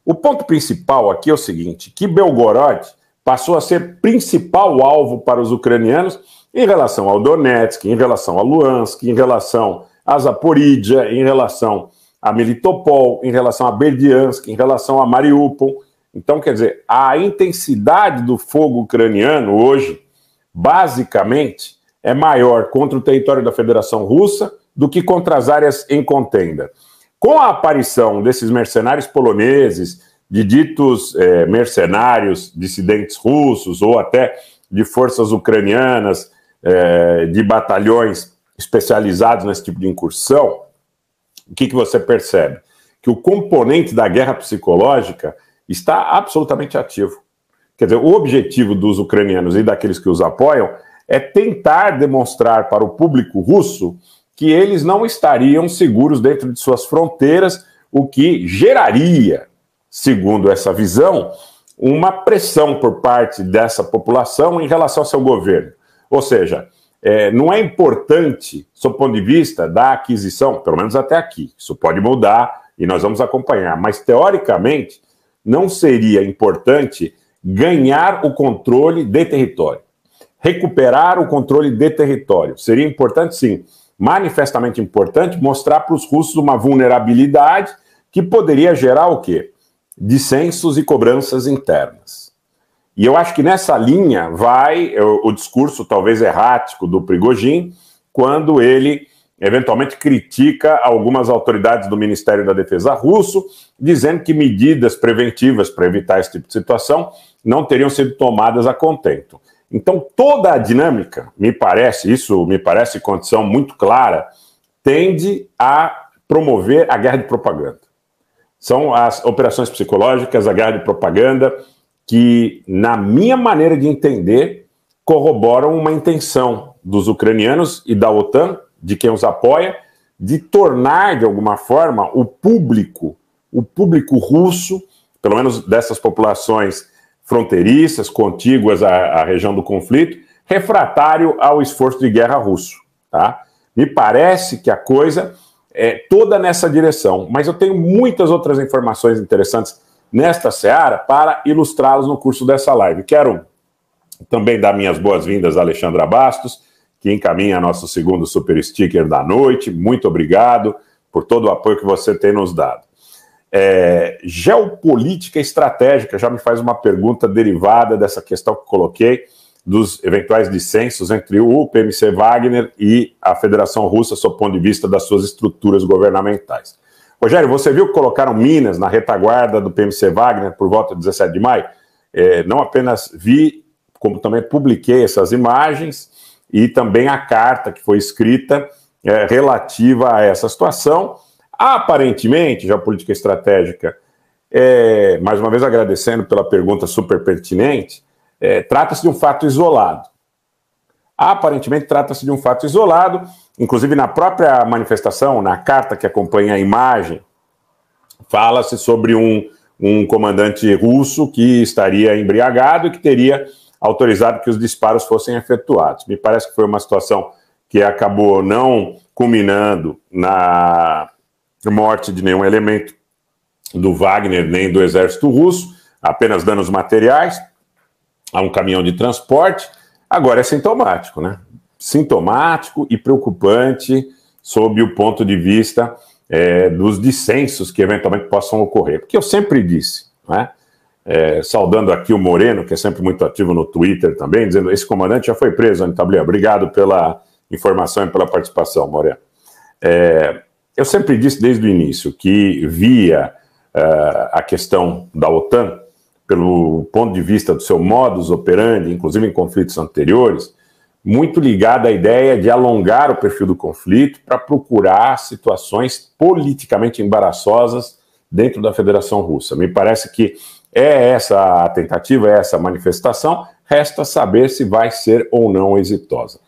O ponto principal aqui é o seguinte, que Belgorod passou a ser principal alvo para os ucranianos em relação ao Donetsk, em relação a Luhansk, em relação a Zaporídia, em relação a Melitopol, em relação a Berdiansk, em relação a Mariupol. Então, quer dizer, a intensidade do fogo ucraniano hoje, basicamente, é maior contra o território da Federação Russa do que contra as áreas em contenda. Com a aparição desses mercenários poloneses, de ditos mercenários dissidentes russos ou até de forças ucranianas, de batalhões especializados nesse tipo de incursão, o que você percebe? Que o componente da guerra psicológica está absolutamente ativo. Quer dizer, o objetivo dos ucranianos e daqueles que os apoiam é tentar demonstrar para o público russo que eles não estariam seguros dentro de suas fronteiras, o que geraria, segundo essa visão, uma pressão por parte dessa população em relação ao seu governo. Ou seja, não é importante, sob o ponto de vista da aquisição, pelo menos até aqui, isso pode mudar e nós vamos acompanhar, mas teoricamente não seria importante ganhar o controle de território, recuperar o controle de território. Seria importante, sim, manifestamente importante, mostrar para os russos uma vulnerabilidade que poderia gerar o quê? Dissensos e cobranças internas. E eu acho que nessa linha vai o discurso talvez errático do Prigozhin, quando ele eventualmente critica algumas autoridades do Ministério da Defesa russo, dizendo que medidas preventivas para evitar esse tipo de situação não teriam sido tomadas a contento. Então toda a dinâmica, me parece condição muito clara, tende a promover a guerra de propaganda. São as operações psicológicas, a guerra de propaganda, que, na minha maneira de entender, corroboram uma intenção dos ucranianos e da OTAN, de quem os apoia, de tornar, de alguma forma, o público russo, pelo menos dessas populações fronteiriças, contíguas à região do conflito, refratário ao esforço de guerra russo. Tá? Me parece que a coisa é toda nessa direção, mas eu tenho muitas outras informações interessantes nesta seara para ilustrá-los no curso dessa live. Quero também dar minhas boas-vindas a Alexandra Bastos, que encaminha nosso segundo super sticker da noite. Muito obrigado por todo o apoio que você tem nos dado. Geopolítica estratégica já me faz uma pergunta derivada dessa questão que coloquei, dos eventuais dissensos entre o PMC Wagner e a Federação Russa, sob o ponto de vista das suas estruturas governamentais. Rogério, você viu que colocaram minas na retaguarda do PMC Wagner por volta de 17 de maio? Não apenas vi, como também publiquei essas imagens e também a carta que foi escrita relativa a essa situação. Aparentemente, geopolítica estratégica, mais uma vez agradecendo pela pergunta super pertinente, trata-se de um fato isolado. Aparentemente trata-se de um fato isolado, inclusive na própria manifestação, na carta que acompanha a imagem, fala-se sobre um comandante russo que estaria embriagado e que teria autorizado que os disparos fossem efetuados. Me parece que foi uma situação que acabou não culminando na morte de nenhum elemento do Wagner nem do exército russo, apenas danos materiais a um caminhão de transporte. Agora é sintomático, né? Sintomático e preocupante sob o ponto de vista dos dissensos que eventualmente possam ocorrer. Porque eu sempre disse, né? Saudando aqui o Moreno, que é sempre muito ativo no Twitter também, dizendo: esse comandante já foi preso, Anitablier. Obrigado pela informação e pela participação, Moreno. Eu sempre disse desde o início que via a questão da OTAN pelo ponto de vista do seu modus operandi, inclusive em conflitos anteriores, muito ligada à ideia de alongar o perfil do conflito para procurar situações politicamente embaraçosas dentro da Federação Russa. Me parece que é essa a tentativa, é essa a manifestação, resta saber se vai ser ou não exitosa.